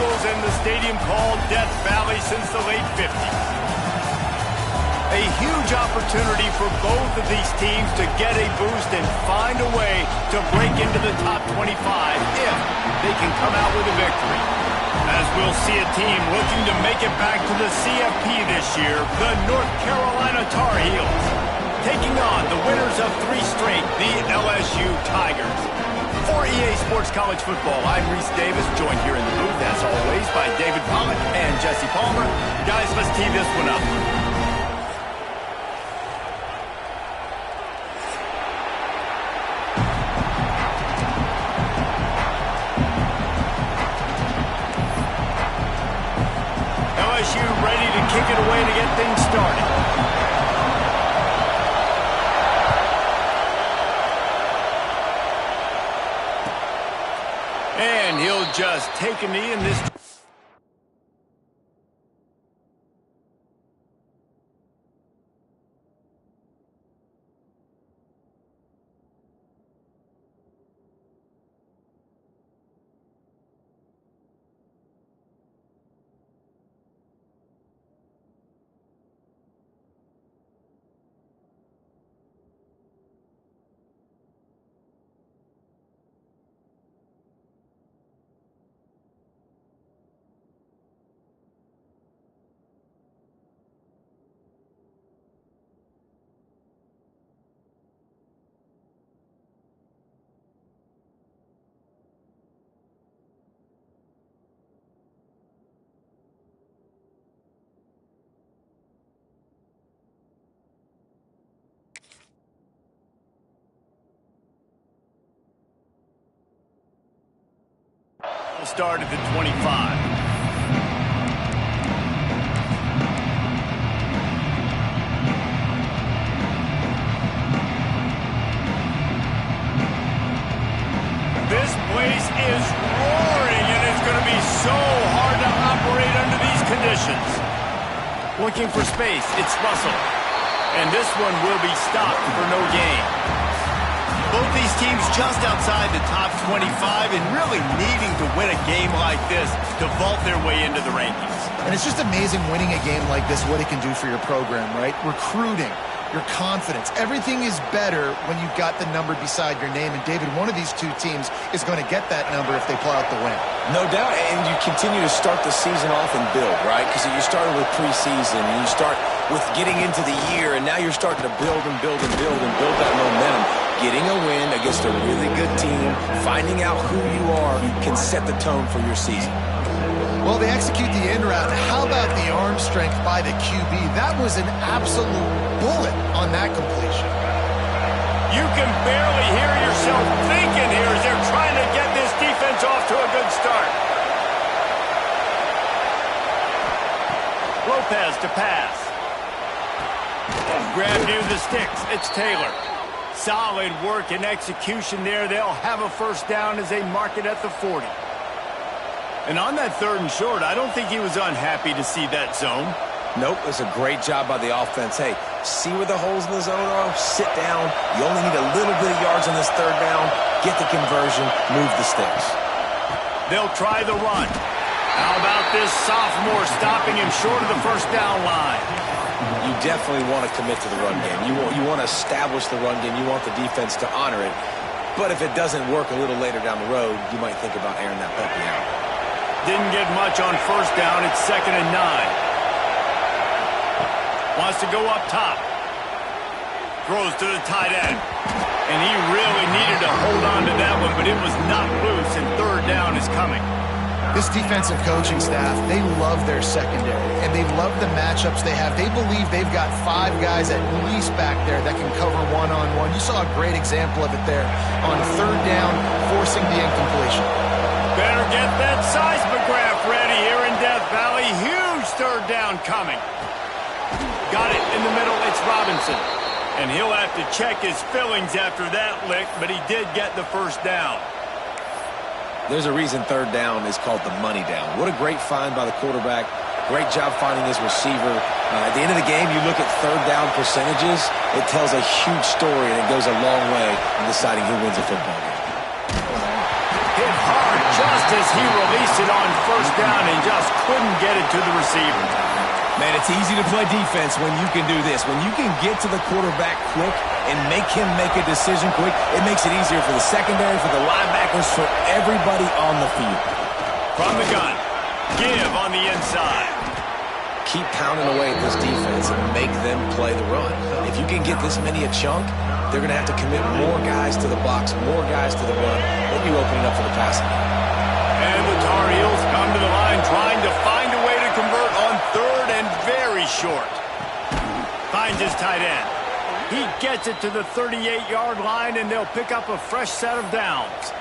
rivals in the stadium called Death Valley since the late 50s. A huge opportunity for both of these teams to get a boost and find a way to break into the top 25 if they can come out with a victory. As we'll see a team looking to make it back to the CFP this year, the North Carolina Tar Heels, taking on the winners of 3 straight, the LSU Tigers. For EA Sports College Football, I'm Reese Davis, joined here in the booth, as always, by David Pollock and Jesse Palmer. Guys, let's tee this one up. LSU ready to kick it away to get things started. And he'll just take a knee in this. Start at the 25. This place is roaring, and it's going to be so hard to operate under these conditions. Looking for space, it's Russell. And this one will be stopped for no gain. Both these teams just outside the top 25 and really needing to win a game like this to vault their way into the rankings. And it's just amazing winning a game like this, what it can do for your program, right? Recruiting, your confidence, everything is better when you've got the number beside your name. And David, one of these two teams is going to get that number if they pull out the win. No doubt, and you continue to start the season off and build, right? Because you started with preseason, and you start with getting into the year, and now you're starting to build and build and build and build that momentum. Getting a win against a really good team, finding out who you are, can set the tone for your season. Well, they execute the in route. How about the arm strength by the QB? That was an absolute bullet on that completion. You can barely hear yourself thinking here as they're trying to get this defense off to a good start. Lopez to pass. Grab near the sticks. It's Taylor. Solid work and execution there. They'll have a first down as they mark it at the 40. And on that 3rd and short, I don't think he was unhappy to see that zone. Nope, it's a great job by the offense. Hey, see where the holes in the zone are? Sit down. You only need a little bit of yards on this 3rd down. Get the conversion. Move the sticks. They'll try the run. How about this sophomore stopping him short of the first down line? You definitely want to commit to the run game. You want to establish the run game. You want the defense to honor it. But if it doesn't work a little later down the road, you might think about airing that puppy out. Didn't get much on first down. It's 2nd and 9. Wants to go up top. Throws to the tight end. And he really needed to hold on to that one, but it was not loose, and 3rd down is coming. This defensive coaching staff, they love their secondary, and they love the matchups they have. They believe they've got 5 guys at least back there that can cover one-on-one. You saw a great example of it there on 3rd down, forcing the incompletion. Better get that seismograph ready here in Death Valley. Huge 3rd down coming. Got it in the middle. It's Robinson. And he'll have to check his fillings after that lick, but he did get the first down. There's a reason 3rd down is called the money down. What a great find by the quarterback. Great job finding his receiver. At the end of the game, you look at 3rd down percentages. It tells a huge story, and it goes a long way in deciding who wins a football game. Hit hard just as he released it on first down and just couldn't get it to the receiver. Man, it's easy to play defense when you can do this. When you can get to the quarterback quick and make him make a decision quick, it makes it easier for the secondary, for the linebackers, for everybody on the field. From the gun, give on the inside. Keep pounding away at this defense and make them play the run. If you can get this many a chunk, they're going to have to commit more guys to the box, more guys to the run, then you open it up for the passing. And the Tar Heels come to the line trying to find a way to convert on third and very short. Finds his tight end. He gets it to the 38-yard line, and they'll pick up a fresh set of downs.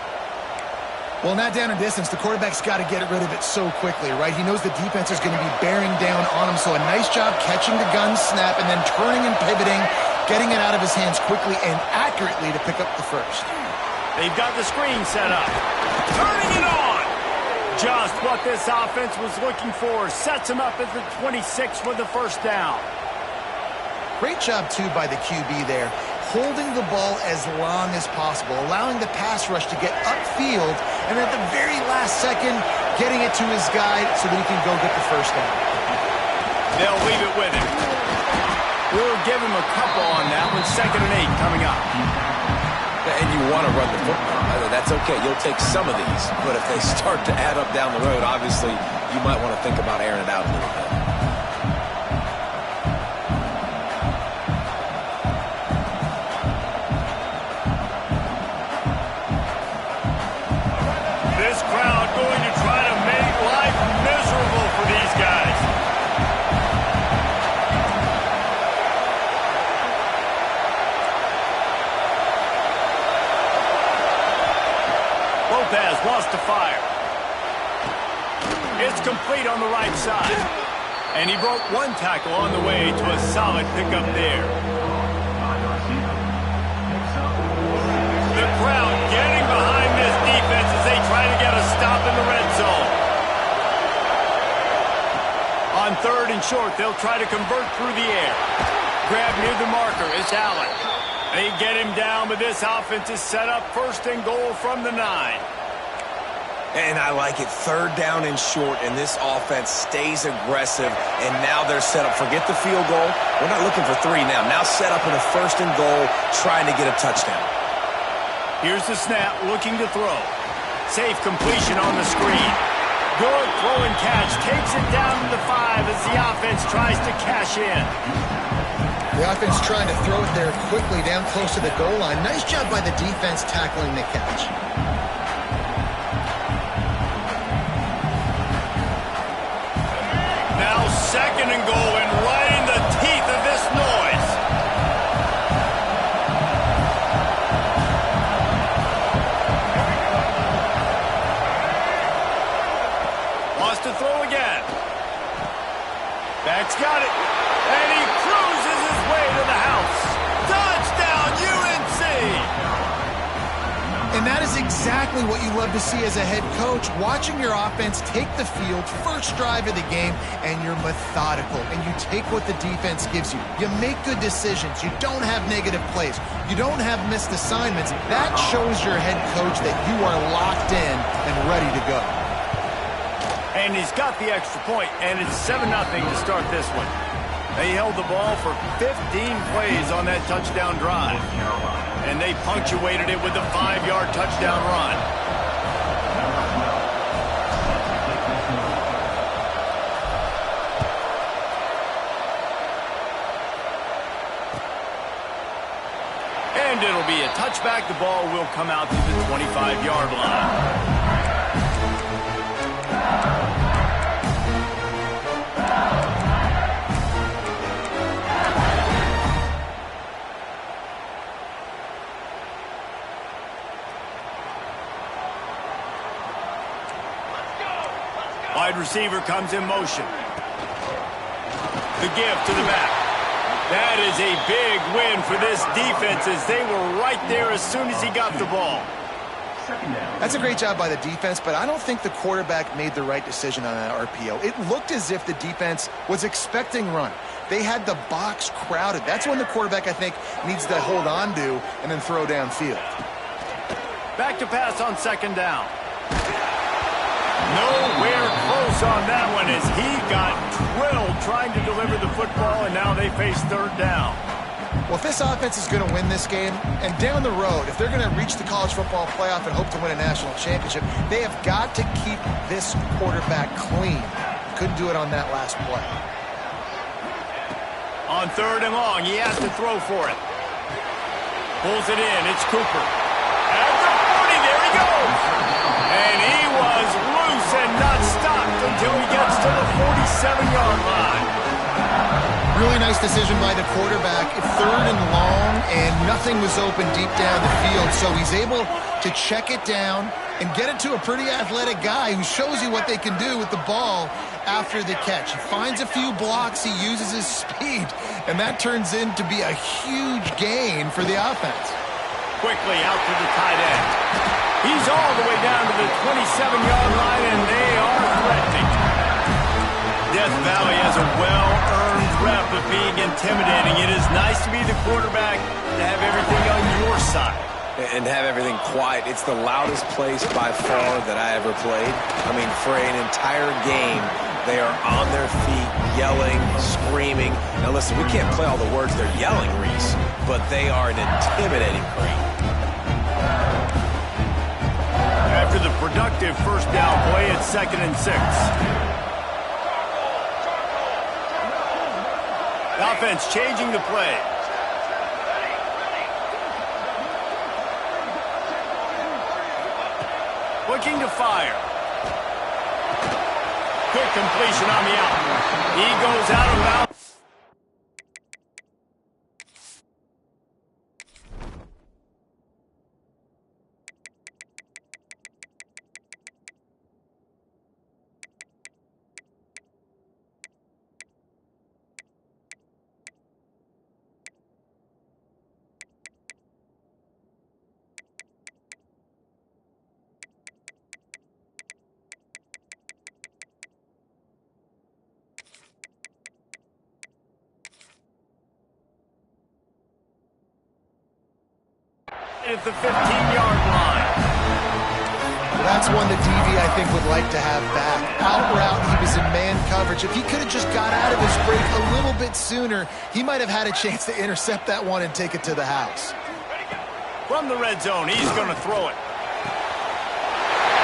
Well, not down in distance. The quarterback's got to get rid of it so quickly, right? He knows the defense is going to be bearing down on him, so a nice job catching the gun snap and then turning and pivoting, getting it out of his hands quickly and accurately to pick up the first. They've got the screen set up. Turning it on! Just what this offense was looking for. Sets him up at the 26 for the first down. Great job, too, by the QB there, holding the ball as long as possible, allowing the pass rush to get upfield, and at the very last second, getting it to his guy so that he can go get the first down. They'll leave it with him. We'll give him a couple on that one. 2nd and 8 coming up. And you want to run the football. That's okay. You'll take some of these. But if they start to add up down the road, obviously, you might want to think about airing it out a little bit. This crowd going to try to make life miserable for these guys. Lopez wants to fire. It's complete on the right side. And he broke one tackle on the way to a solid pickup there. The crowd getting behind this defense as they try to get a stop in the red zone. On 3rd and short, they'll try to convert through the air. Grab near the marker is Allen. They get him down, but this offense is set up 1st and goal from the 9. And I like it. 3rd down and short, and this offense stays aggressive, and now they're set up. Forget the field goal. We're not looking for 3 now. Now set up in a 1st and goal, trying to get a touchdown. Here's the snap, looking to throw. Safe completion on the screen. Good throw and catch. Takes it down to the 5 as the offense tries to cash in. The offense trying to throw it there quickly down close to the goal line. Nice job by the defense tackling the catch. Now 2nd and goal, and right in the teeth of this noise. Wants to throw again. Back's got it. And he cruises his way to the house. Touchdown, UNC! And that is exactly what you love to see as a head coach, watching your offense take the field, first drive of the game, and you're methodical, and you take what the defense gives you. You make good decisions. You don't have negative plays. You don't have missed assignments. That shows your head coach that you are locked in and ready to go. And he's got the extra point, and it's 7-0 to start this one. They held the ball for 15 plays on that touchdown drive. And they punctuated it with a 5-yard touchdown run. And it'll be a touchback. The ball will come out to the 25-yard line. Wide receiver comes in motion. The give to the back. That is a big win for this defense as they were right there as soon as he got the ball. That's a great job by the defense, but I don't think the quarterback made the right decision on that RPO. It looked as if the defense was expecting run. They had the box crowded. That's when the quarterback, I think, needs to hold on to and then throw downfield. Back to pass on 2nd down. Nowhere close on that one as he got drilled trying to deliver the football, and now they face third down. Well, if this offense is going to win this game, and down the road, if they're going to reach the college football playoff and hope to win a national championship, they have got to keep this quarterback clean. Couldn't do it on that last play. On third and long, he has to throw for it. Pulls it in. It's Cooper. At the 40, there he goes. And he was loose and not stopped until he gets to the 47-yard line. Really nice decision by the quarterback. Third and long, and nothing was open deep down the field, so he's able to check it down and get it to a pretty athletic guy who shows you what they can do with the ball after the catch. He finds a few blocks, he uses his speed, and that turns into be a huge gain for the offense. Quickly out to the tight end. He's all the way down to the 27-yard line, and they are threatening. Death Valley has a well-earned rep of being intimidating. It is nice to be the quarterback, to have everything on your side. And have everything quiet. It's the loudest place by far that I ever played. I mean, for an entire game, they are on their feet, yelling, screaming. Now listen, we can't play all the words they're yelling, Reese, but they are an intimidating crowd. After the productive first down play, it's 2nd and 6. Offense changing the play. Looking to fire. Good completion on the out. He goes out of bounds. At the 15-yard line. Well, that's one that DV, I think, would like to have back. Out route, he was in man coverage. If he could have just got out of his break a little bit sooner, he might have had a chance to intercept that one and take it to the house. From the red zone, he's going to throw it.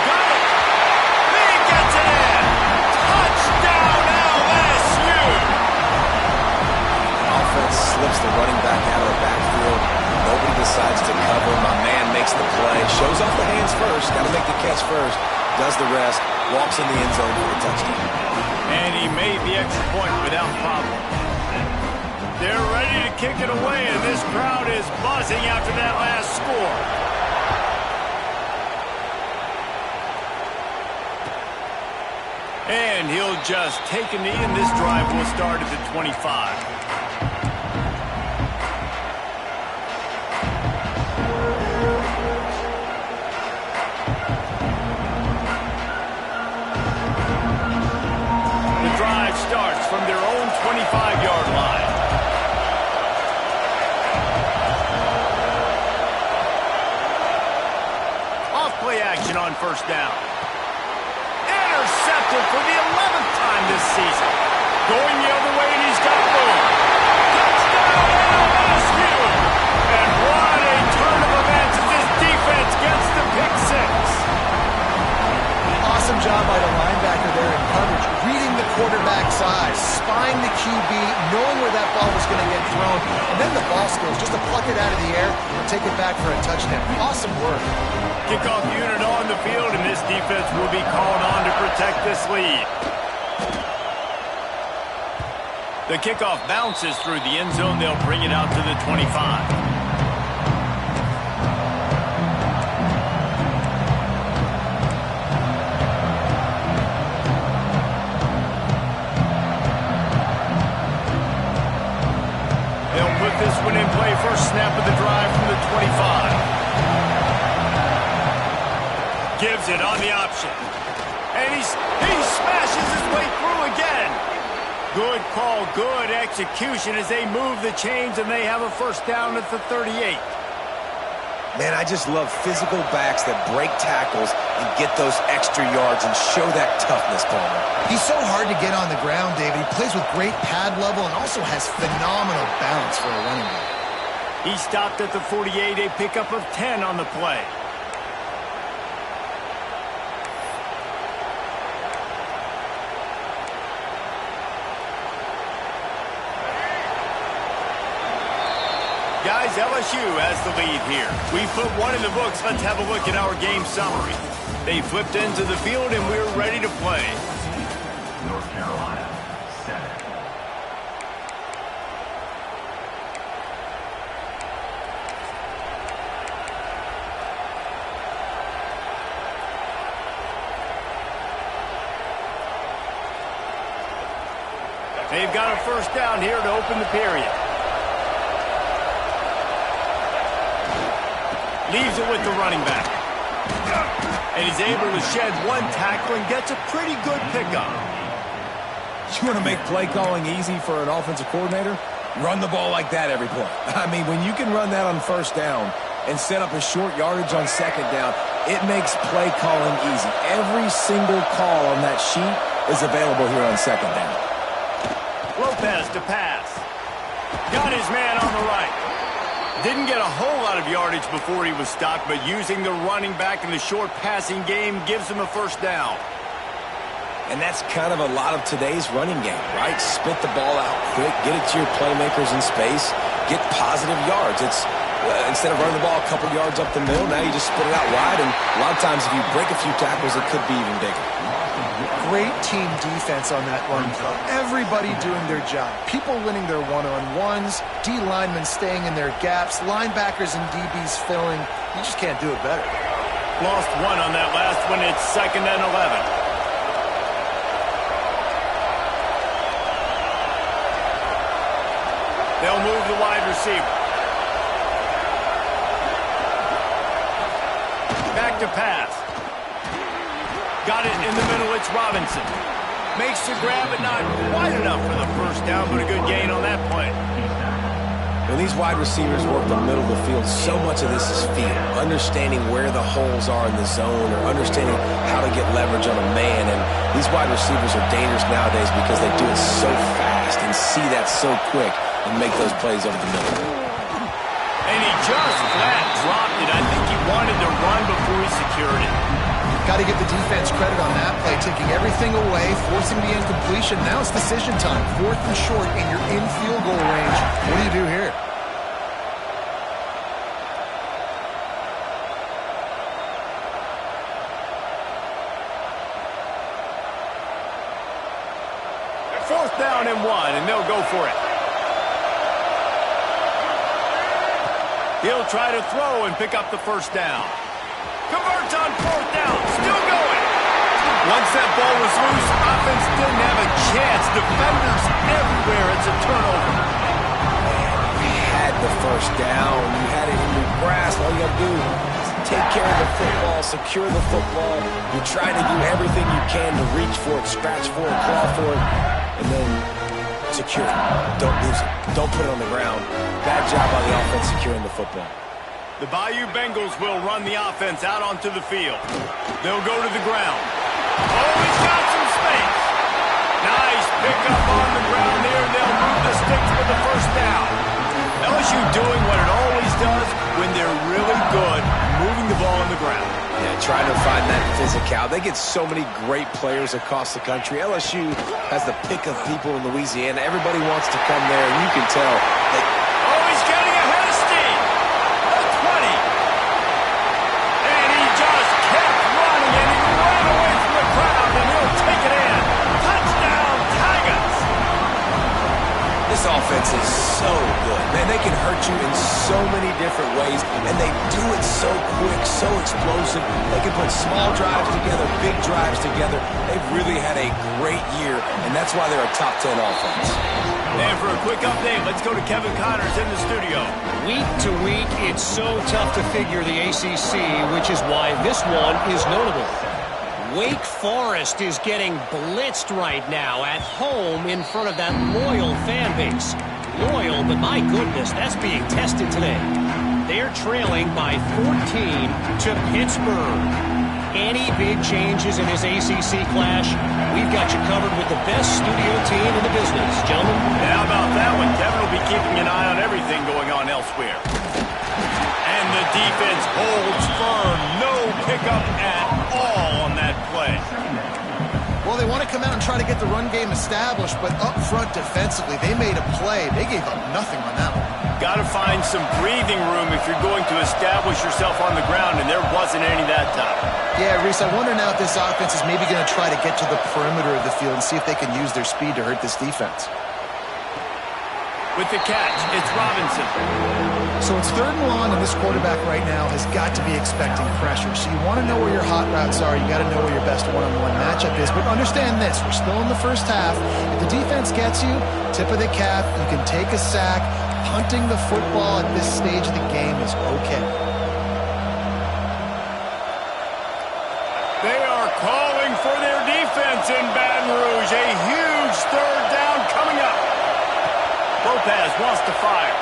Got it! He gets it in! Touchdown, LSU! Offense slips the running back out of the backfield. Nobody decides to cover. My man makes the play. Shows off the hands first. Got to make the catch first. Does the rest. Walks in the end zone for the touchdown. And he made the extra point without problem. They're ready to kick it away, and this crowd is buzzing after that last score. And he'll just take a knee, and this drive will start at the 25. Starts from their own 25-yard line. Off play action on first down. Intercepted for the 11th time this season. Going the other way, and he's got room. Touchdown, LSU! And what a turn of events as this defense gets the pick six. Awesome job by the linebacker there in coverage, reading the quarterback's eyes, spying the QB, knowing where that ball was going to get thrown, and then the ball skills, just to pluck it out of the air and take it back for a touchdown. Awesome work. Kickoff unit on the field, and this defense will be called on to protect this lead. The kickoff bounces through the end zone. They'll bring it out to the 25. This one in play, first snap of the drive from the 25. Gives it on the option. And he smashes his way through again. Good call, good execution as they move the chains, and they have a first down at the 38. Man, I just love physical backs that break tackles and get those extra yards and show that toughness, Palmer. He's so hard to get on the ground, David. He plays with great pad level and also has phenomenal balance for a running back. He stopped at the 48, a pickup of 10 on the play. Guys, LSU has the lead here. We put one in the books. Let's have a look at our game summary. They flipped into the field, and we're ready to play. North Carolina, 7. They've got a first down here to open the period. Leaves it with the running back. And he's able to shed one tackle and gets a pretty good pickup. You want to make play calling easy for an offensive coordinator? Run the ball like that every play. I mean, when you can run that on first down and set up a short yardage on second down, it makes play calling easy. Every single call on that sheet is available here on second down. Lopez to pass. Got his man on the right. Didn't get a whole lot of yardage before he was stopped, but using the running back in the short passing game gives him a first down. And that's kind of a lot of today's running game, right? Spit the ball out quick, get it to your playmakers in space, get positive yards. It's instead of running the ball a couple yards up the middle, now you just spit it out wide, and a lot of times if you break a few tackles, it could be even bigger. Great team defense on that run play. Everybody doing their job. People winning their one-on-ones, D linemen staying in their gaps, linebackers and DBs filling. You just can't do it better. Lost one on that last one. It's 2nd and 11. They'll move the wide receiver. Back to pass. Got it in the middle. It's Robinson. Makes the grab, but not quite enough for the first down, but a good gain on that play. When these wide receivers work the middle of the field, so much of this is feel. Understanding where the holes are in the zone or understanding how to get leverage on a man. And these wide receivers are dangerous nowadays because they do it so fast and see that so quick and make those plays over the middle. And he just flat dropped it. I think he wanted to run before he secured it. Got to give the defense credit on that play, taking everything away, forcing the incompletion. Now it's decision time. 4th and short, and you're in field goal range. What do you do here? Fourth down and 1, and they'll go for it. He'll try to throw and pick up the first down. Converts on 4th down. Still going. Once that ball was loose, offense didn't have a chance. Defenders everywhere. It's a turnover. You had the first down. You had it in your grasp. All you got to do is take care of the football, secure the football. You're trying to do everything you can to reach for it, scratch for it, claw for it, and then secure it. Don't lose it. Don't put it on the ground. Bad job by the offense securing the football. The Bayou Bengals will run the offense out onto the field. They'll go to the ground. Oh, he's got some space. Nice pickup on the ground there. They'll move the sticks for the first down. LSU doing what it always does when they're really good, moving the ball on the ground. Yeah, trying to find that physicality. They get so many great players across the country. LSU has the pick of people in Louisiana. Everybody wants to come there, and you can tell that. Oh, he's getting ahead of steam. The 20. And he just kept running, and he ran away from the crowd, and he'll take it in. Touchdown, Tigers. This offense is so good. Man, they can hurt you in so many different ways, and they do it so quick, so explosive. They can put small drives together, big drives together. They've really had a great year, and that's why they're a top 10 offense. And for a quick update, let's go to Kevin Connors in the studio. Week to week, it's so tough to figure the ACC, which is why this one is notable. Wake Forest is getting blitzed right now at home in front of that loyal fan base. Loyal, but my goodness, that's being tested today. They're trailing by 14 to Pittsburgh. Any big changes in this ACC clash? We've got you covered with the best studio team in the business, gentlemen. And how about that one? Kevin will be keeping an eye on everything going on elsewhere. And the defense holds firm. No pickup at all on that play. Well, they want to come out and try to get the run game established, but up front defensively, they made a play. They gave up nothing on that one. Got to find some breathing room if you're going to establish yourself on the ground, and there wasn't any that time. Yeah, Reese, I wonder now if this offense is maybe going to try to get to the perimeter of the field and see if they can use their speed to hurt this defense. With the catch, it's Robinson. So it's 3rd and long, and this quarterback right now has got to be expecting pressure. So you want to know where your hot routes are. You got to know where your best one-on-one matchup is. But understand this, we're still in the first half. If the defense gets you, tip of the cap, you can take a sack. Punting the football at this stage of the game is okay. They are calling for their defense in Baton Rouge. A huge 3rd down coming up. Lopez wants to fire.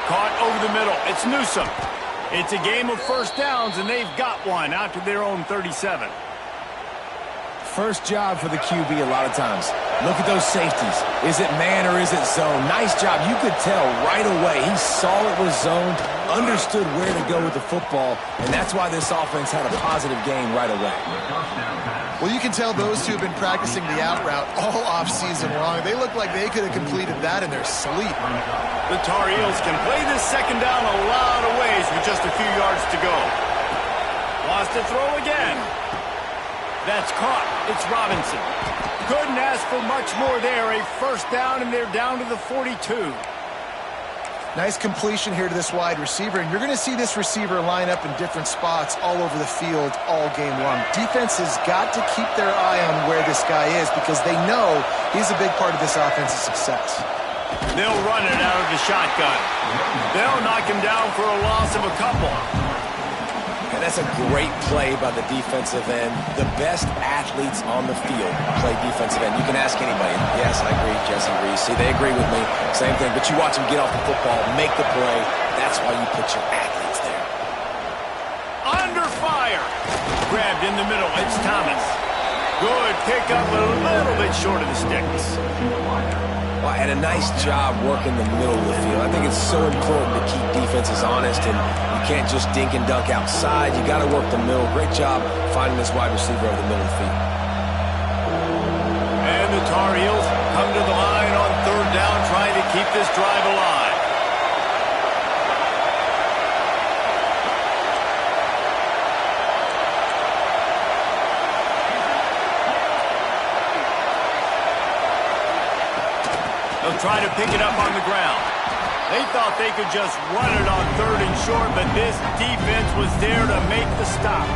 Caught over the middle. It's Newsome. It's a game of 1st downs, and they've got one out to their own 37. First job for the QB a lot of times. Look at those safeties. Is it man or is it zone? Nice job. You could tell right away. He saw it was zoned, understood where to go with the football, and that's why this offense had a positive game right away. Well, you can tell those two have been practicing the out route all offseason long. They look like they could have completed that in their sleep. The Tar Heels can play this 2nd down a lot of ways with just a few yards to go. Wants to throw again. That's caught. It's Robinson. Couldn't ask for much more there. A 1st down, and they're down to the 42. Nice completion here to this wide receiver, and you're going to see this receiver line up in different spots all over the field all game long. Defense has got to keep their eye on where this guy is because they know he's a big part of this offense's success. They'll run it out of the shotgun. They'll knock him down for a loss of a couple. And that's a great play by the defensive end. The best athletes on the field play defensive end. You can ask anybody. Yes, I agree, Jesse Reese. See, they agree with me. Same thing. But you watch them get off the football, make the play. That's why you put your athletes there. Under fire. Grabbed in the middle. It's Thomas. Good pickup, but a little bit short of the sticks. Well, and a nice job working the middle of the field. I think it's so important to keep defenses honest, and you can't just dink and dunk outside. You got to work the middle. Great job finding this wide receiver over the middle of the field. And the Tar Heels come to the line on 3rd down, trying to keep this drive alive. They'll try to pick it up on the ground. They thought they could just run it on 3rd and short, but this defense was there to make the stop.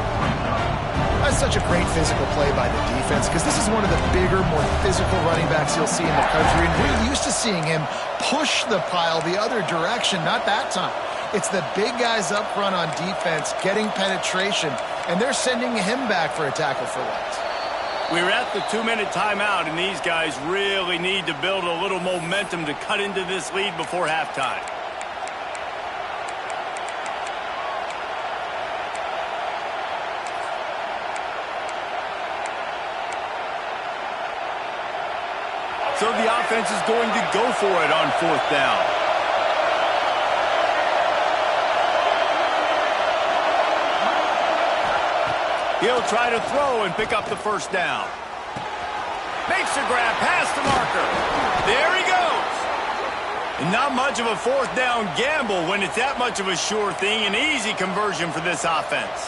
That's such a great physical play by the defense because this is one of the bigger, more physical running backs you'll see in the country. And we're used to seeing him push the pile the other direction, not that time. It's the big guys up front on defense getting penetration, and they're sending him back for a tackle for loss. We're at the 2-minute timeout, and these guys really need to build a little momentum to cut into this lead before halftime. So the offense is going to go for it on 4th down. He'll try to throw and pick up the 1st down. Makes a grab past the marker. There he goes. And not much of a 4th down gamble when it's that much of a sure thing. An easy conversion for this offense.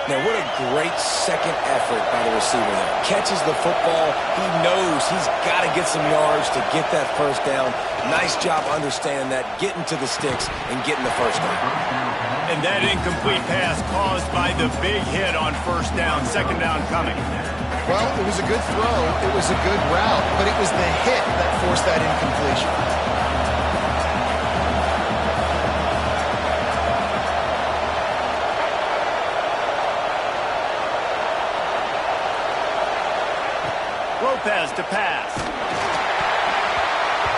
Now, what a great second effort by the receiver there. Catches the football. He knows he's got to get some yards to get that 1st down. Nice job understanding that, getting to the sticks and getting the 1st down. And that incomplete pass caused by the big hit on 1st down. 2nd down coming. Well, it was a good throw. It was a good route, but it was the hit that forced that incompletion. Lopez to pass.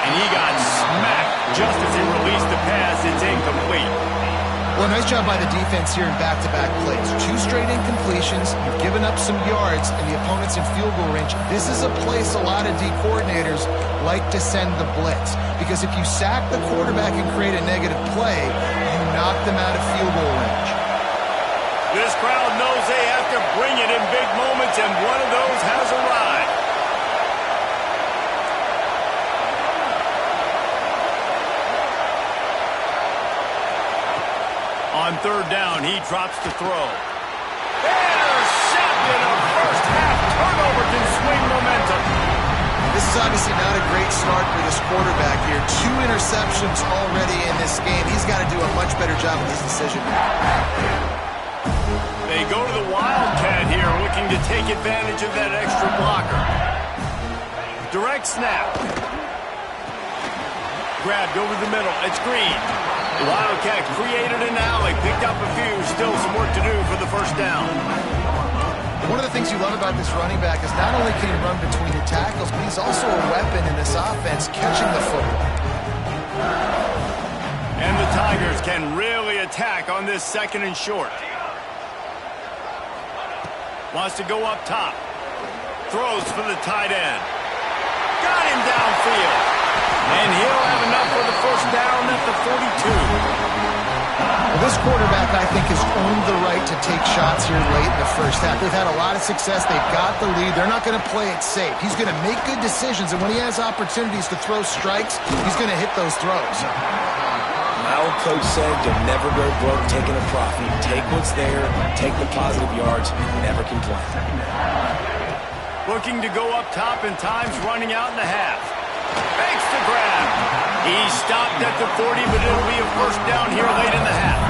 And he got smacked Just as he released the pass, it's incomplete. Well, nice job by the defense here in back-to-back plays. 2 straight incompletions. You've given up some yards, and the opponent's in field goal range. This is a place a lot of D coordinators like to send the blitz, because if you sack the quarterback and create a negative play, you knock them out of field goal range. This crowd knows they have to bring it in big moments, and one of those has arrived. On third down, he drops to throw. Intercepted. A first-half turnover can swing momentum. This is obviously not a great start for this quarterback here. 2 interceptions already in this game. He's got to do a much better job with his decision. They go to the Wildcat here, looking to take advantage of that extra blocker. Direct snap. Grabbed over the middle. It's Green. The Wildcat created an alley, picked up a few, still some work to do for the first down. One of the things you love about this running back is not only can he run between the tackles, but he's also a weapon in this offense, catching the football. And the Tigers can really attack on this second and short. Wants to go up top. Throws for the tight end. Got him downfield. And he'll have enough for the first down at the 42. Well, this quarterback, I think, has earned the right to take shots here late in the first half. They've had a lot of success. They've got the lead. They're not going to play it safe. He's going to make good decisions, and when he has opportunities to throw strikes, he's going to hit those throws. My old coach said you'll never go broke taking a profit. Take what's there, take the positive yards, never complain. Looking to go up top, and time's running out in the half. Makes the grab. He stopped at the 40, but it'll be a first down here late in the half.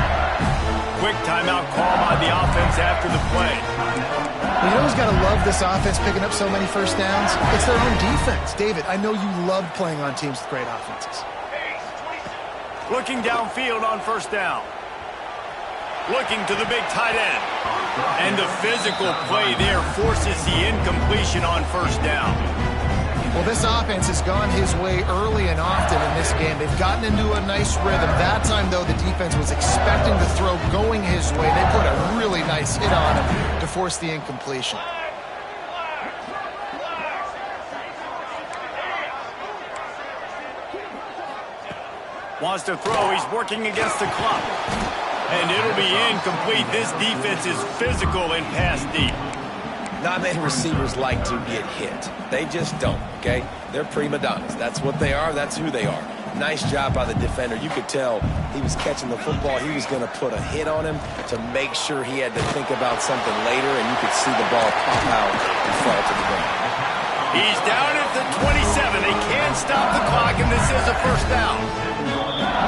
Quick timeout call by the offense after the play. Well, you know who's got to love this offense picking up so many first downs? It's their own defense. David, I know you love playing on teams with great offenses. Looking downfield on first down. Looking to the big tight end. And the physical play there forces the incompletion on first down. Well, this offense has gone his way early and often in this game. They've gotten into a nice rhythm. That time, though, the defense was expecting the throw going his way. They put a really nice hit on him to force the incompletion. Wants to throw. He's working against the clock. And it'll be incomplete. This defense is physical and pass deep. Not many receivers like to get hit. They just don't, okay? They're prima donnas. That's what they are. That's who they are. Nice job by the defender. You could tell he was catching the football. He was going to put a hit on him to make sure he had to think about something later, and you could see the ball pop out and fall to the ground. He's down at the 27. They can't stop the clock, and this is a first down.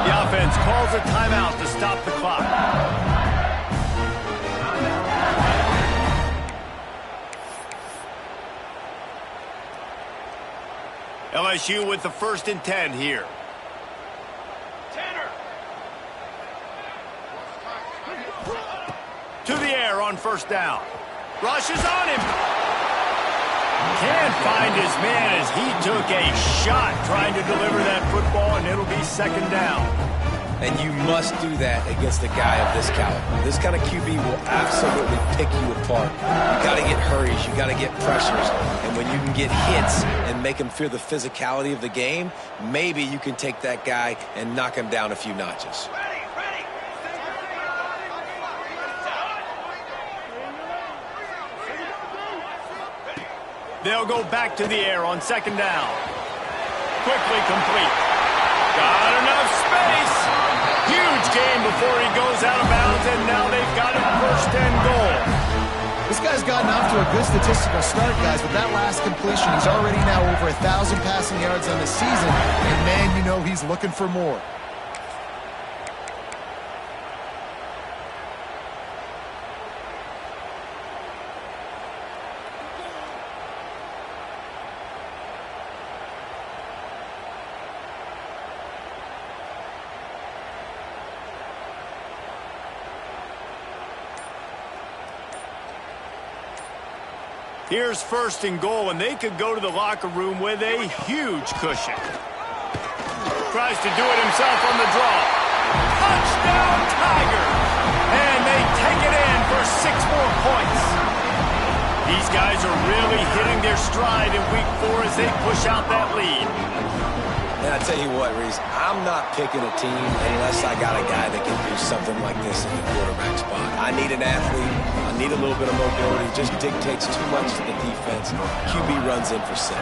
The offense calls a timeout to stop the clock. LSU with the 1st and 10 here. To the air on first down. Rushes on him. Can't find his man as he took a shot trying to deliver that football, and it'll be second down. And you must do that against a guy of this caliber. This kind of QB will absolutely pick you apart. You got to get hurries. You got to get pressures. And when you can get hits and make him feel the physicality of the game, maybe you can take that guy and knock him down a few notches. They'll go back to the air on second down. Quickly complete. Got enough space. Huge game before he goes out of bounds, and now they've got him 1st and goal. This guy's gotten off to a good statistical start, guys. With that last completion, he's already now over 1,000 passing yards on the season, and man, you know he's looking for more. Here's 1st and goal, and they could go to the locker room with a huge cushion. tries to do it himself on the draw. Touchdown, Tigers! And they take it in for 6 more points. These guys are really hitting their stride in week 4 as they push out that lead. And I tell you what, Reese, I'm not picking a team unless I got a guy that can do something like this in the quarterback spot. I need an athlete. I need a little bit of mobility. It just dictates too much to the defense. QB runs in for 6.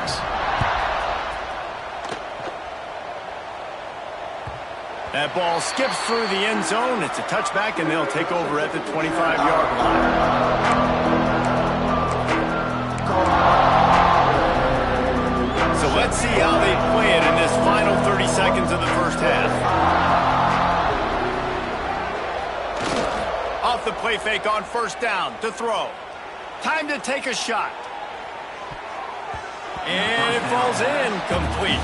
That ball skips through the end zone. It's a touchback, and they'll take over at the 25-yard line. So let's see how they play it in this final 30 seconds of the first half. Off the play fake on first down to throw. Time to take a shot. And it falls in complete.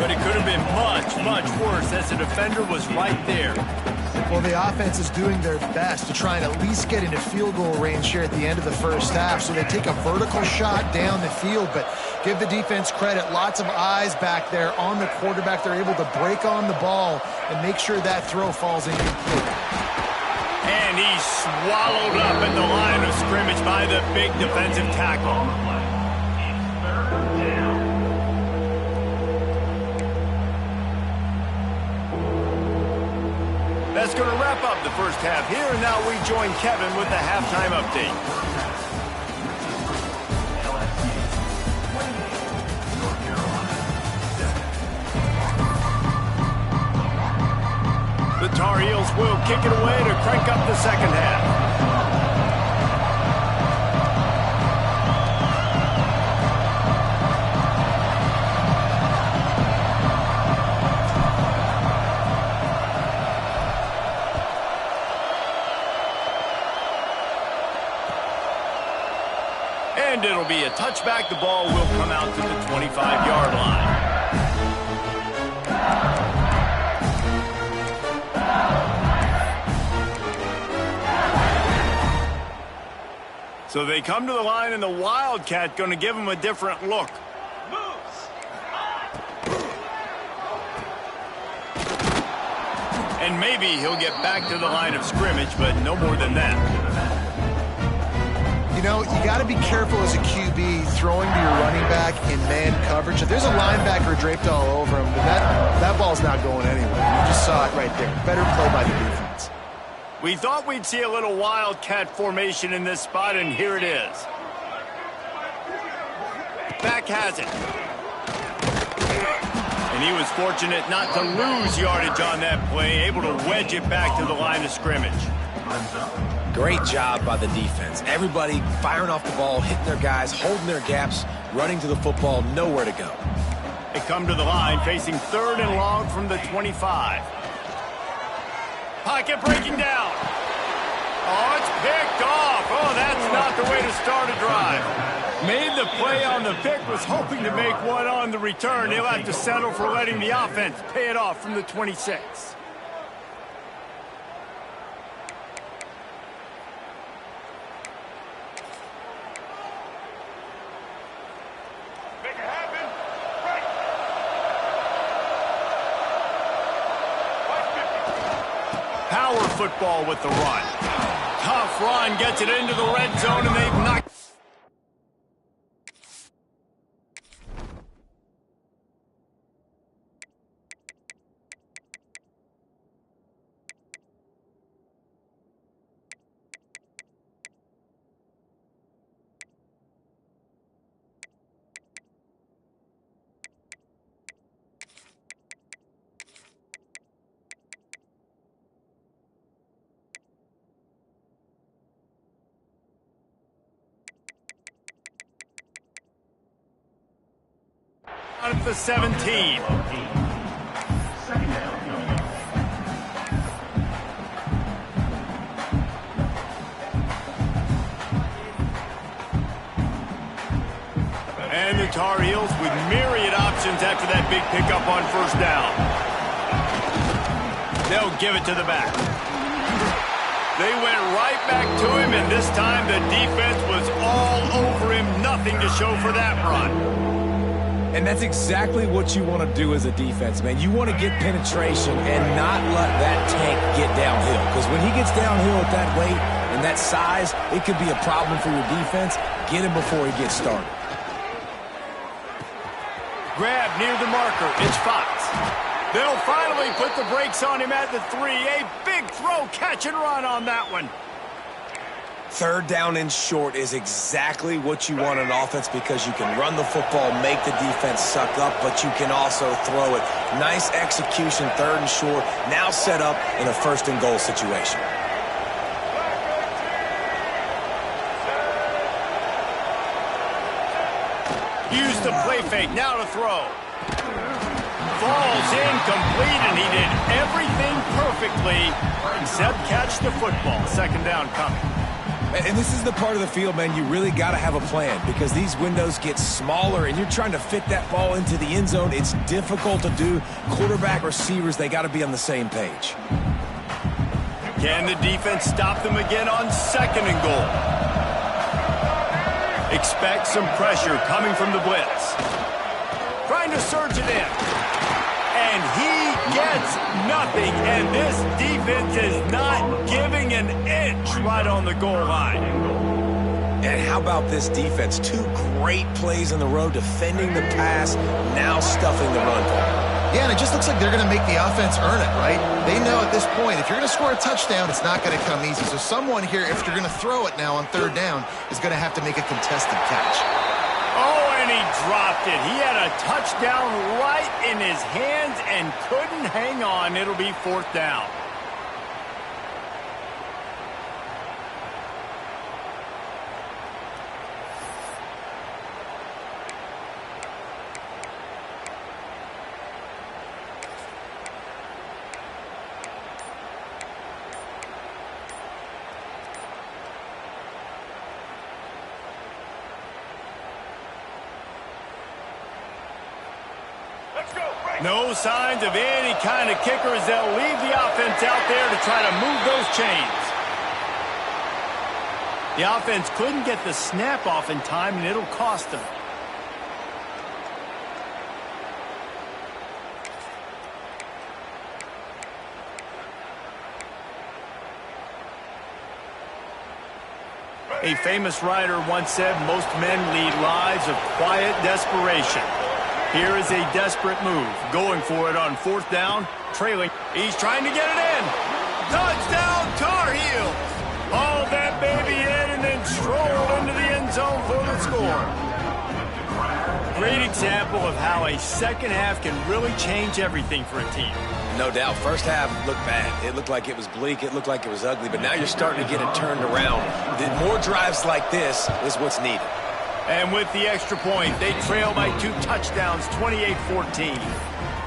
But it could have been much, much worse as the defender was right there. Well, the offense is doing their best to try and at least get into field goal range here at the end of the first half. So they take a vertical shot down the field, but give the defense credit. Lots of eyes back there on the quarterback. They're able to break on the ball and make sure that throw falls incomplete. And he's swallowed up at the line of scrimmage by the big defensive tackle. That's going to wrap up the first half here, and now we join Kevin with the halftime update. The Tar Heels will kick it away to crank up the second half. And it'll be a touchback. The ball will come out to the 25-yard line. So they come to the line, and the Wildcat going to give them a different look. And maybe he'll get back to the line of scrimmage, but no more than that. You know, you got to be careful as a QB throwing to your running back in man coverage. If there's a linebacker draped all over him, then that ball's not going anywhere. You just saw it right there. Better play by the defense. We thought we'd see a little Wildcat formation in this spot, and here it is. Back has it. And he was fortunate not to lose yardage on that play, able to wedge it back to the line of scrimmage. Great job by the defense. Everybody firing off the ball, hitting their guys, holding their gaps, running to the football, nowhere to go. They come to the line, facing 3rd and long from the 25. Pocket breaking down. Oh, it's picked off. Oh, that's not the way to start a drive. Made the play on the pick, was hoping to make one on the return. He'll have to settle for letting the offense pay it off from the 26. Power football with the run. Tough run, gets it into the red zone, and they've knocked. Out at the 17. And the Tar Heels with myriad options after that big pickup on first down. They'll give it to the back. They went right back to him, and this time the defense was all over him. Nothing to show for that run. And that's exactly what you want to do as a defense, man. You want to get penetration and not let that tank get downhill. Because when he gets downhill at that weight and that size, it could be a problem for your defense. Get him before he gets started. Grab near the marker. It's Fox. They'll finally put the brakes on him at the 3. A big throw, catch and run on that one. Third down and short is exactly what you want on offense because you can run the football, make the defense suck up, but you can also throw it. Nice execution, third and short, now set up in a first and goal situation. Use the play fake, now to throw. Falls incomplete, and he did everything perfectly except catch the football. Second down coming. And this is the part of the field, man, you really got to have a plan because these windows get smaller and you're trying to fit that ball into the end zone. It's difficult to do. Quarterback, receivers, they got to be on the same page. Can the defense stop them again on second and goal? Expect some pressure coming from the blitz. Trying to surge it in. And he gets nothing, and this defense is not giving an inch right on the goal line. And how about this defense? 2 great plays in the row, defending the pass, now stuffing the run. Yeah, and it just looks like they're going to make the offense earn it, right? They know at this point, if you're going to score a touchdown, it's not going to come easy. So someone here, if you're going to throw it now on third down, is going to have to make a contested catch. Oh, and he dropped it. He had a touchdown right in his hands and couldn't hang on. It'll be fourth down. No signs of any kind of kickers. They'll leave the offense out there to try to move those chains. The offense couldn't get the snap off in time, and it'll cost them. A famous writer once said, most men lead lives of quiet desperation. Here is a desperate move. Going for it on fourth down. Trailing. He's trying to get it in. Touchdown, Tar Heels. Haul that baby in and then stroll into the end zone for the score. Great example of how a second half can really change everything for a team. No doubt. First half looked bad. It looked like it was bleak. It looked like it was ugly. But now you're starting to get it turned around. More drives like this is what's needed. And with the extra point, they trail by 2 touchdowns, 28-14.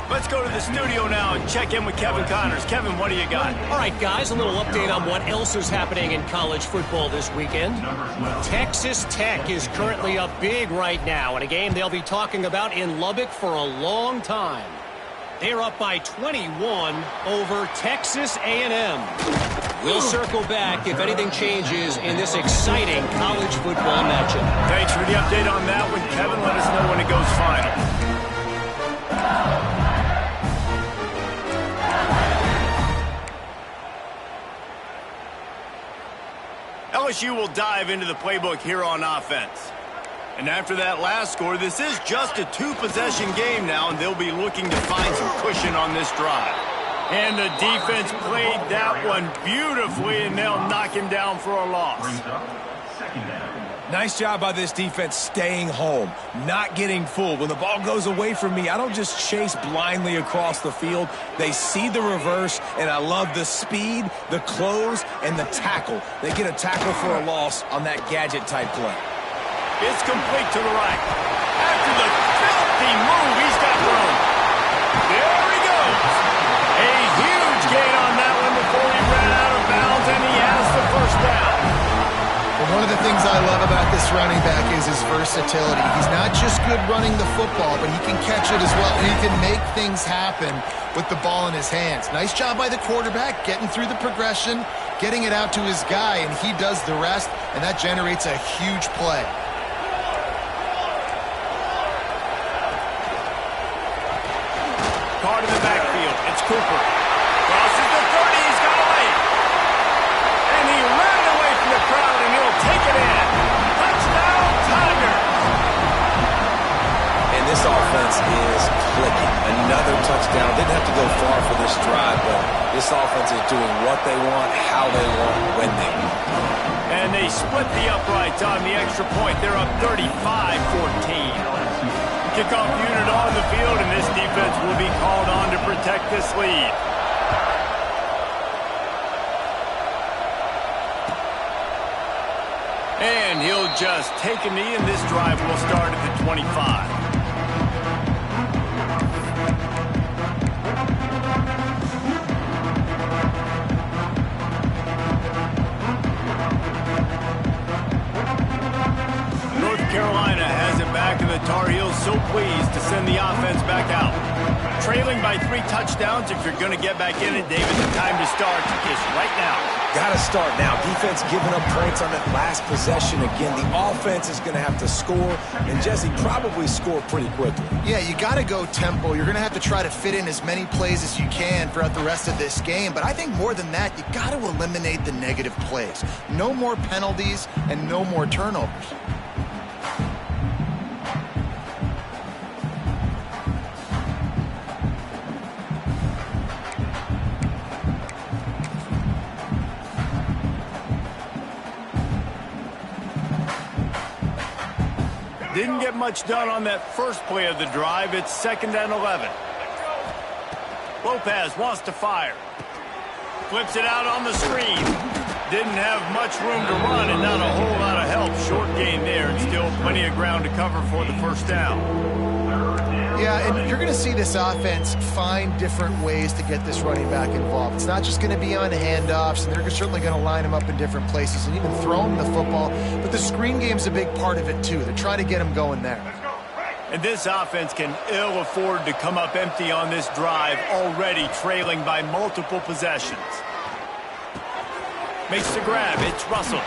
Let's go to the studio now and check in with Kevin Connors. Kevin, what do you got? All right, guys, a little update on what else is happening in college football this weekend. Texas Tech is currently up big right now in a game they'll be talking about in Lubbock for a long time. They're up by 21 over Texas A&M. We'll circle back if anything changes in this exciting college football matchup. Thanks for the update on that one, Kevin. Let us know when it goes final. LSU will dive into the playbook here on offense. And after that last score, this is just a 2-possession game now, and they'll be looking to find some cushion on this drive. And the defense played that one beautifully, and they'll knock him down for a loss. Nice job by this defense staying home, not getting fooled. When the ball goes away from me, I don't just chase blindly across the field. They see the reverse, and I love the speed, the close, and the tackle. They get a tackle for a loss on that gadget-type play. It's complete to the right. After the filthy move, he's got room. There he goes. A huge gain on that one before he ran out of bounds, and he has the first down. Well, one of the things I love about this running back is his versatility. He's not just good running the football, but he can catch it as well, and he can make things happen with the ball in his hands. Nice job by the quarterback, getting through the progression, getting it out to his guy, and he does the rest, and that generates a huge play. caught in the backfield. It's Cooper. Crosses the 30. He's got away. And he ran away from the crowd, and he'll take it in. Touchdown, Tigers. And this offense is clicking. Another touchdown. Didn't have to go far for this drive, but this offense is doing what they want, how they want, when they want. And they split the uprights on the extra point. They're up 35-14. Kickoff unit on the field, and this defense will be called on to protect this lead. And he'll just take a knee, and this drive will start at the 25. Carolina has it back, and the Tar Heels so pleased to send the offense back out. Trailing by 3 touchdowns, if you're going to get back in it, David, the time to start is right now. Got to start now. Defense giving up points on that last possession. Again, the offense is going to have to score, and Jesse probably score pretty quickly. Yeah, you got to go tempo. You're going to have to try to fit in as many plays as you can throughout the rest of this game. But I think more than that, you got to eliminate the negative plays. No more penalties and no more turnovers. Didn't get much done on that first play of the drive. It's 2nd and 11. Lopez wants to fire. Flips it out on the screen. Didn't have much room to run and not a whole lot of help. Short gain there, and still plenty of ground to cover for the first down. Yeah, and you're going to see this offense find different ways to get this running back involved. It's not just going to be on handoffs, and they're certainly going to line him up in different places and even throw him the football. But the screen game's a big part of it, too. They're trying to get him going there. And this offense can ill afford to come up empty on this drive, already trailing by multiple possessions. Makes the grab. It's Russell.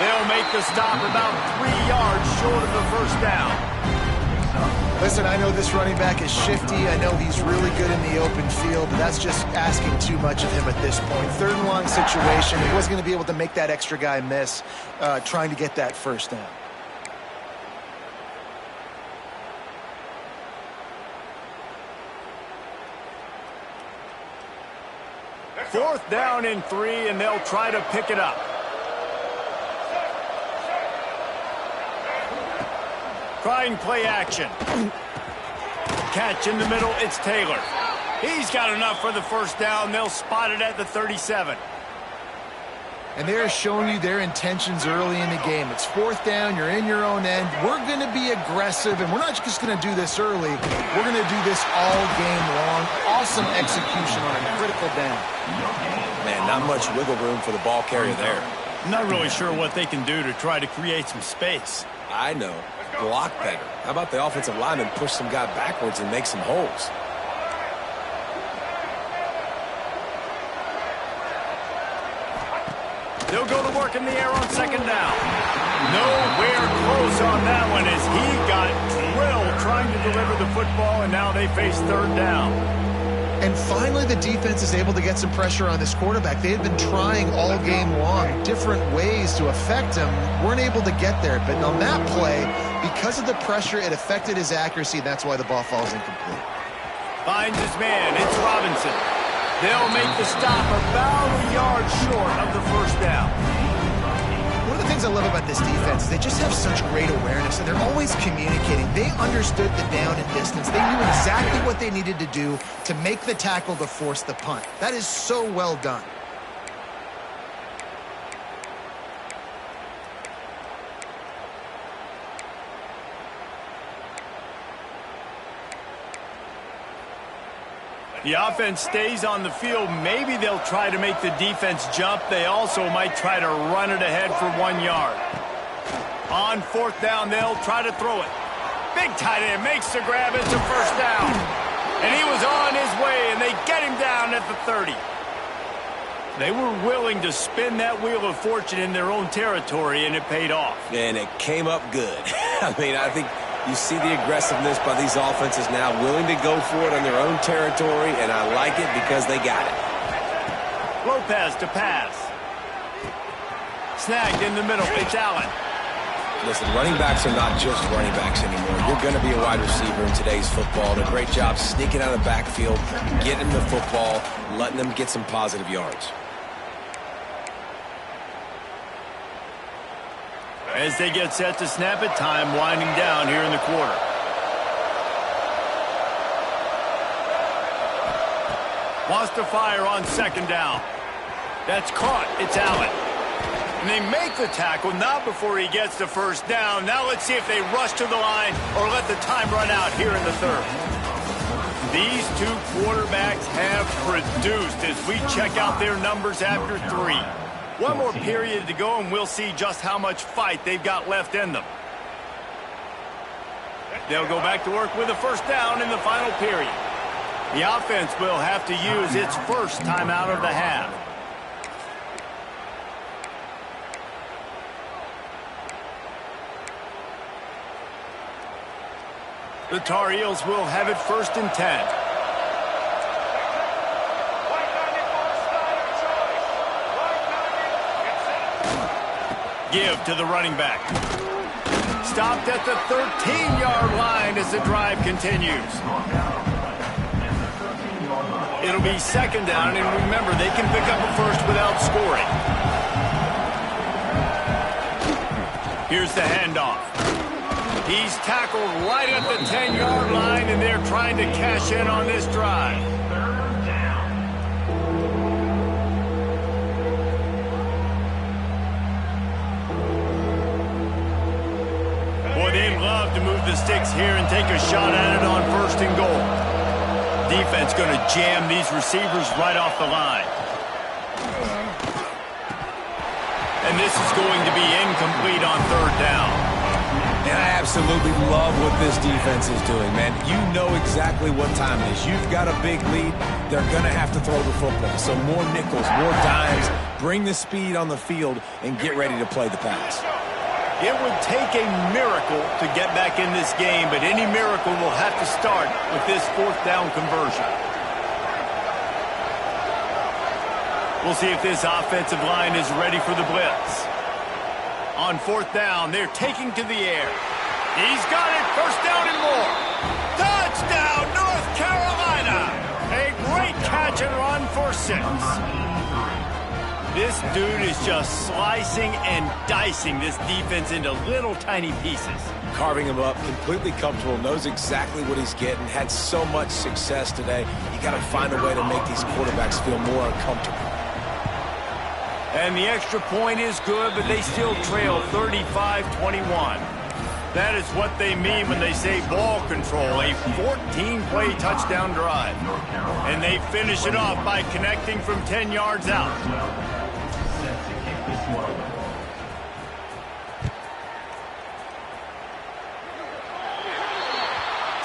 They'll make the stop about 3 yards short of the first down. Listen, I know this running back is shifty. I know he's really good in the open field, but that's just asking too much of him at this point. 3rd and long situation. He wasn't going to be able to make that extra guy miss trying to get that first down. Fourth down and 3, and they'll try to pick it up. Trying play action. Catch in the middle, it's Taylor. He's got enough for the first down. They'll spot it at the 37. And they're showing you their intentions early in the game. It's 4th down, you're in your own end. We're going to be aggressive, and we're not just going to do this early. We're going to do this all game long. Awesome execution on a critical down. Man, not much wiggle room for the ball carrier there. I'm not really sure what they can do to try to create some space. I know. Block better. How about the offensive lineman push some guy backwards and make some holes? They'll go to work in the air on 2nd down. Nowhere close on that one as he got drilled trying to deliver the football, and now they face 3rd down. And finally, the defense is able to get some pressure on this quarterback. They had been trying all game long different ways to affect him. Weren't able to get there. But on that play, because of the pressure, it affected his accuracy. That's why the ball falls incomplete. Finds his man. It's Robinson. They'll make the stop about a yard short of the first down. One of the things I love about this defense is they just have such great awareness, and they're always communicating. They understood the down and distance. They knew exactly what they needed to do to make the tackle to force the punt. That is so well done. The offense stays on the field. Maybe they'll try to make the defense jump. They also might try to run it ahead for 1 yard. On 4th down, they'll try to throw it. Big tight end makes the grab. It's a first down. And he was on his way, and they get him down at the 30. They were willing to spin that wheel of fortune in their own territory, and it paid off. And it came up good. I mean, I think You see the aggressiveness by these offenses now, willing to go for it on their own territory, and I like it because they got it. Lopez to pass. Snagged in the middle. It's Allen. Listen, running backs are not just running backs anymore. You're going to be a wide receiver in today's football. And a great job sneaking out of the backfield, getting the football, letting them get some positive yards. As they get set to snap it, time winding down here in the quarter. Wants to fire on second down. That's caught. It's Allen. And they make the tackle, not before he gets the first down. Now let's see if they rush to the line or let the time run out here in the third. These two quarterbacks have produced as we check out their numbers after 3. One more period to go, and we'll see just how much fight they've got left in them. They'll go back to work with a first down in the final period. The offense will have to use its first timeout of the half. The Tar Heels will have it 1st and 10. Give to the running back. Stopped at the 13-yard line as the drive continues. It'll be 2nd down, and remember, they can pick up a first without scoring. Here's the handoff. He's tackled right at the 10-yard line, and they're trying to cash in on this drive. Boy, they'd love to move the sticks here and take a shot at it on 1st and goal. Defense going to jam these receivers right off the line. And this is going to be incomplete on 3rd down. And I absolutely love what this defense is doing, man. You know exactly what time it is. You've got a big lead. They're going to have to throw the football. So more nickels, more dimes, bring the speed on the field, and get ready to play the pass. It would take a miracle to get back in this game, but any miracle will have to start with this 4th down conversion. We'll see if this offensive line is ready for the blitz. On 4th down, they're taking to the air. He's got it. 1st down and more. Touchdown, North Carolina. A great catch and run for 6. This dude is just slicing and dicing this defense into little tiny pieces. Carving him up, completely comfortable, knows exactly what he's getting, had so much success today. You got to find a way to make these quarterbacks feel more uncomfortable. And the extra point is good, but they still trail 35-21. That is what they mean when they say ball control, a 14-play touchdown drive. And they finish it off by connecting from 10 yards out.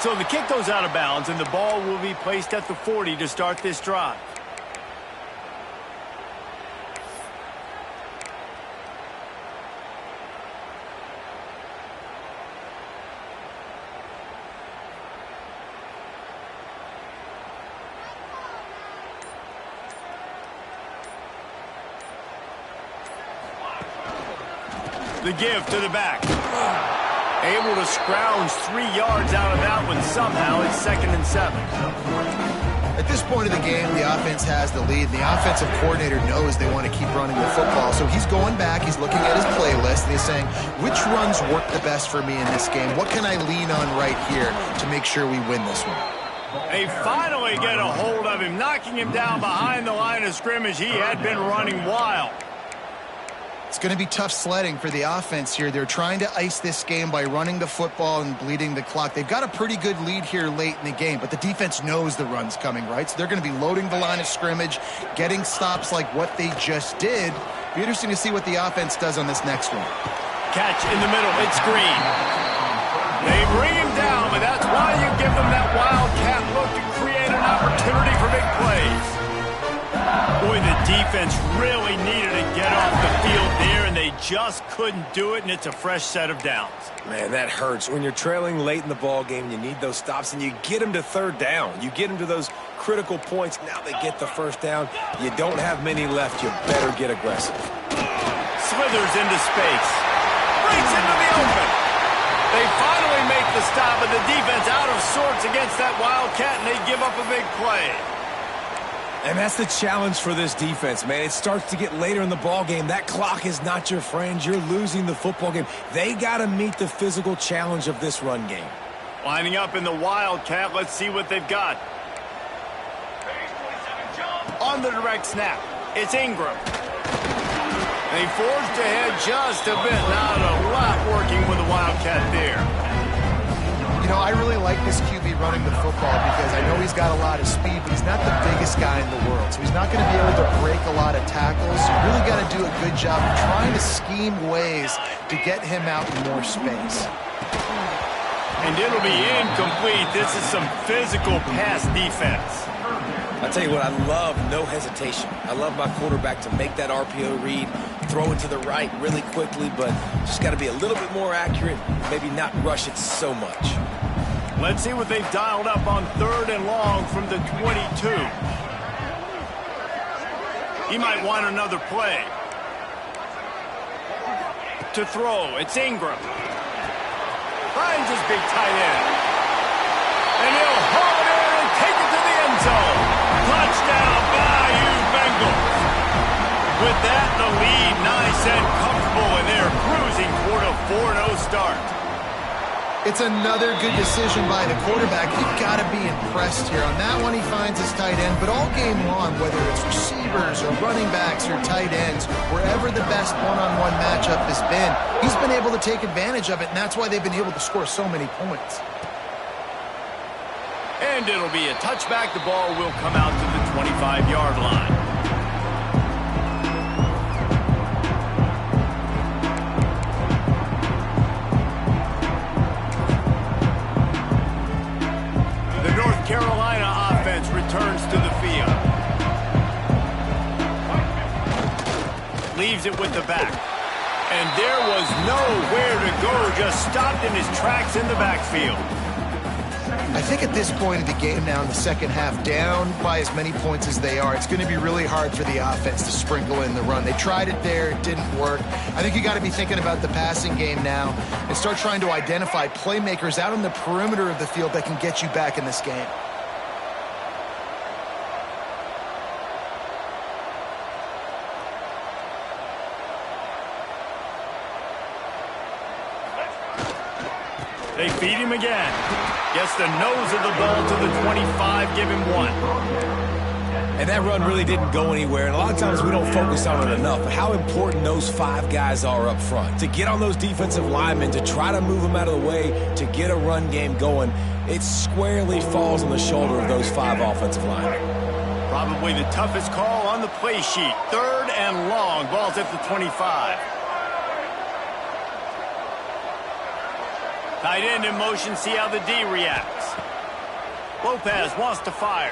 So the kick goes out of bounds, and the ball will be placed at the 40 to start this drive. The give to the back. Able to scrounge 3 yards out of that one somehow. It's 2nd and 7. At this point of the game, the offense has the lead. The offensive coordinator knows they want to keep running the football. So he's going back, he's looking at his playlist, and he's saying, which runs work the best for me in this game? What can I lean on right here to make sure we win this one? They finally get a hold of him, knocking him down behind the line of scrimmage. He had been running wild. It's going to be tough sledding for the offense here. They're trying to ice this game by running the football and bleeding the clock. They've got a pretty good lead here late in the game, but the defense knows the run's coming, right? So they're going to be loading the line of scrimmage, getting stops like what they just did. Be interesting to see what the offense does on this next one. Catch in the middle. It's Green. They bring him down, but that's why you give them that wildcat look to create an opportunity for big plays. Boy, the defense really needed to get off the field there, and they just couldn't do it, and it's a fresh set of downs. Man, that hurts. When you're trailing late in the ball game, you need those stops, and you get them to third down. You get them to those critical points. Now they get the first down. You don't have many left. You better get aggressive. Slithers into space. Breaks into the open. They finally make the stop, and the defense out of sorts against that Wildcat, and they give up a big play. And that's the challenge for this defense, man. It starts to get later in the ball game. That clock is not your friend. You're losing the football game. They got to meet the physical challenge of this run game. Lining up in the Wildcat. Let's see what they've got. On the direct snap, it's Ingram. They forged ahead just a bit. Not a lot working with the Wildcat there. You know, I really like this QB running the football because I know he's got a lot of speed, but he's not the biggest guy in the world. So he's not going to be able to break a lot of tackles. You really got to do a good job of trying to scheme ways to get him out in more space. And it'll be incomplete. This is some physical pass defense. I tell you what, I love no hesitation. I love my quarterback to make that RPO read, throw it to the right really quickly, but just got to be a little bit more accurate, maybe not rush it so much. Let's see what they've dialed up on 3rd and long from the 22. He might want another play. To throw, it's Ingram. Finds his big tight end. And he'll haul it in and take it to the end zone. Touchdown, Bayou Bengals. With that, the lead nice and comfortable, and they're cruising toward a 4-0 start. It's another good decision by the quarterback. You've got to be impressed here. On that one, he finds his tight end, but all game long, whether it's receivers or running backs or tight ends, wherever the best one-on-one matchup has been, he's been able to take advantage of it, and that's why they've been able to score so many points. And it'll be a touchback. The ball will come out to the 25-yard line. The North Carolina offense returns to the field. Leaves it with the back. And there was nowhere to go. Just stopped in his tracks in the backfield. I think at this point of the game now in the second half, down by as many points as they are, it's going to be really hard for the offense to sprinkle in the run. They tried it there. It didn't work. I think you got to be thinking about the passing game now and start trying to identify playmakers out on the perimeter of the field that can get you back in this game. They feed him again. Gets the nose of the ball to the 25, give him 1. And that run really didn't go anywhere. And a lot of times we don't focus on it enough. But how important those 5 guys are up front. To get on those defensive linemen, to try to move them out of the way, to get a run game going, it squarely falls on the shoulder of those 5 offensive linemen. Probably the toughest call on the play sheet. 3rd and long. Ball's at the 25. Tight end in motion, see how the D reacts. Lopez wants to fire.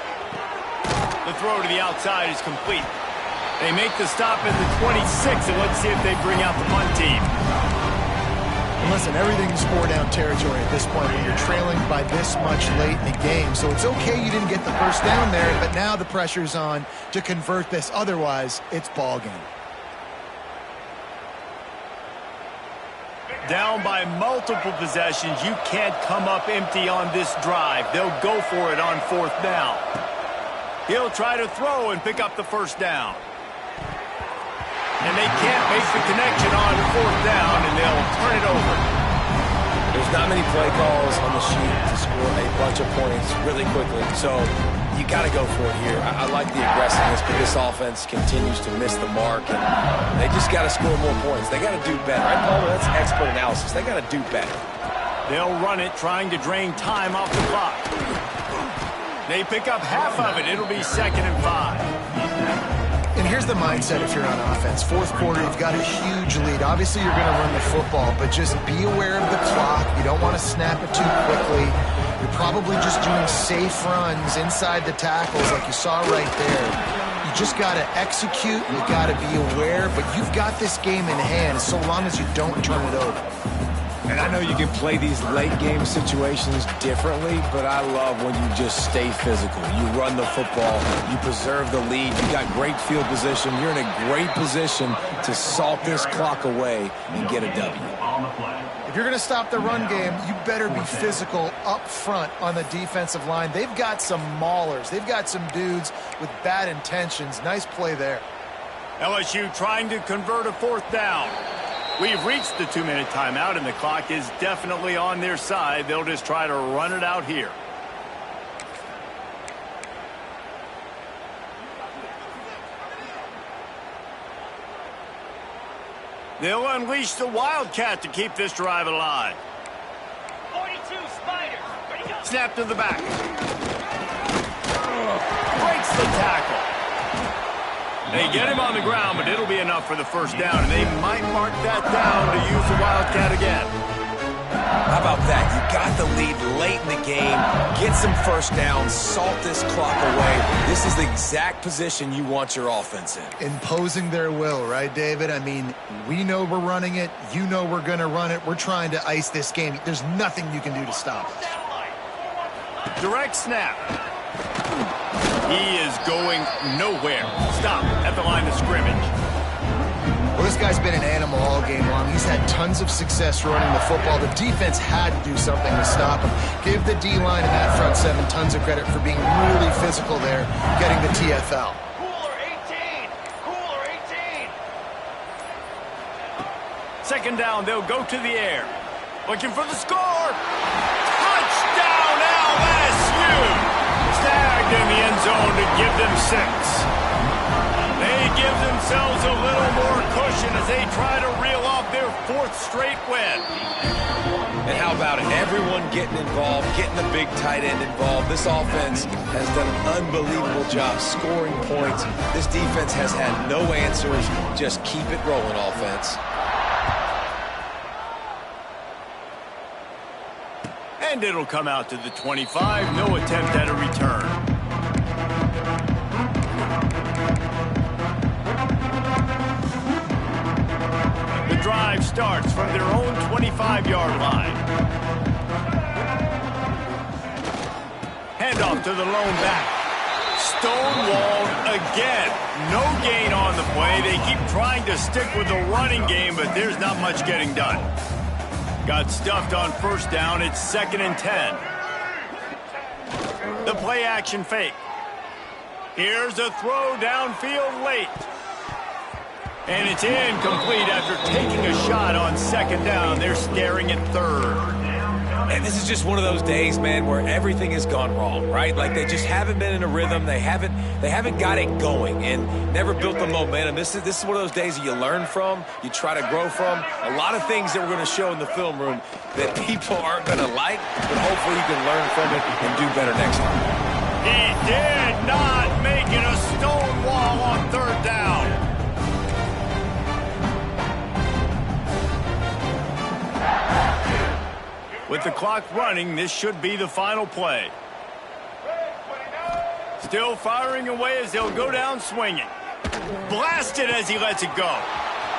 The throw to the outside is complete. They make the stop at the 26, and let's see if they bring out the punt team. And listen, everything's 4-down territory at this point when you're trailing by this much late in the game. So it's okay you didn't get the first down there, but now the pressure's on to convert this. Otherwise, it's ball game. Down by multiple possessions, you can't come up empty on this drive. They'll go for it on 4th down. He'll try to throw and pick up the first down. And they can't make the connection on 4th down, and they'll turn it over. There's not many play calls on the sheet to score a bunch of points really quickly, so you got to go for it here. I like the aggressiveness, but this offense continues to miss the mark, and they just got to score more points. They got to do better. Right, Paul? That's expert analysis. They got to do better. They'll run it, trying to drain time off the clock. They pick up half of it. It'll be 2nd and 5. And here's the mindset if you're on offense. 4th quarter, you've got a huge lead. Obviously, you're going to run the football, but just be aware of the clock. You don't want to snap it too quickly. You're probably just doing safe runs inside the tackles like you saw right there. You just got to execute. You got to be aware, but you've got this game in hand so long as you don't turn it over. And I know you can play these late-game situations differently, but I love when you just stay physical. You run the football. You preserve the lead. You got great field position. You're in a great position to salt this clock away and get a W. If you're going to stop the run game, you better be physical up front on the defensive line. They've got some maulers. They've got some dudes with bad intentions. Nice play there. LSU trying to convert a 4th down. We've reached the 2-minute timeout, and the clock is definitely on their side. They'll just try to run it out here. They'll unleash the Wildcat to keep this drive alive. 42 Spider. Ready to go. Snap to the back. Breaks the tackle. They get him on the ground, but it'll be enough for the 1st down, and they might mark that down to use the Wildcat again. How about that? You got the lead late in the game. Get some 1st downs. Salt this clock away. This is the exact position you want your offense in. Imposing their will, right, David? I mean, we know we're running it. You know we're going to run it. We're trying to ice this game. There's nothing you can do to stop us. Direct snap. He is going nowhere. Stop at the line of scrimmage. Well, this guy's been an animal all game long. He's had tons of success running the football. The defense had to do something to stop him. Give the D-line and that front 7 tons of credit for being really physical there, getting the TFL. Cooler 18. Cooler 18. 2nd down, they'll go to the air. Looking for the score. Touchdown, LSU! Snagged in the end zone to give them 6. They give themselves a little more cushion as they try to reel off their 4th straight win. And how about it? Everyone getting involved, getting the big tight end involved. This offense has done an unbelievable job scoring points. This defense has had no answers. Just keep it rolling, offense. And it'll come out to the 25. No attempt at a return. The drive starts from their own 25-yard line. Handoff to the lone back. Stonewalled again. No gain on the play. They keep trying to stick with the running game, but there's not much getting done. Got stuffed on 1st down. It's 2nd and 10. The play action fake. Here's a throw downfield late. And it's incomplete after taking a shot on 2nd down. They're staring at 3rd. And this is just one of those days, man, where everything has gone wrong, right? Like they just haven't been in a rhythm. They haven't got it going and never built the momentum. This is one of those days that you learn from, you try to grow from. A lot of things that we're going to show in the film room that people aren't going to like, but hopefully you can learn from it and do better next time. He did not make it a stonewall on 3rd down. With the clock running, this should be the final play. Still firing away as they'll go down swinging. Blasted as he lets it go.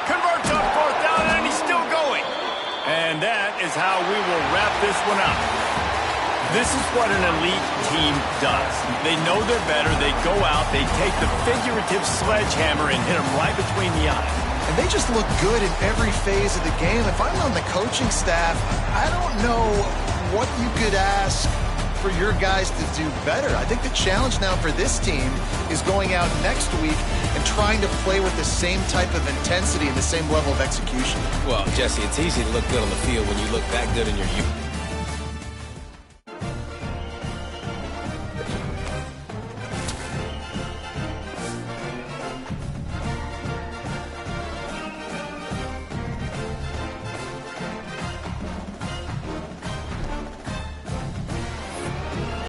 Converts on 4th down, and he's still going. And that is how we will wrap this one up. This is what an elite team does. They know they're better. They go out, they take the figurative sledgehammer and hit them right between the eyes. And they just look good in every phase of the game. If I'm on the coaching staff, I don't know what you could ask for your guys to do better. I think the challenge now for this team is going out next week and trying to play with the same type of intensity and the same level of execution. Well, Jesse, it's easy to look good on the field when you look that good in your youth.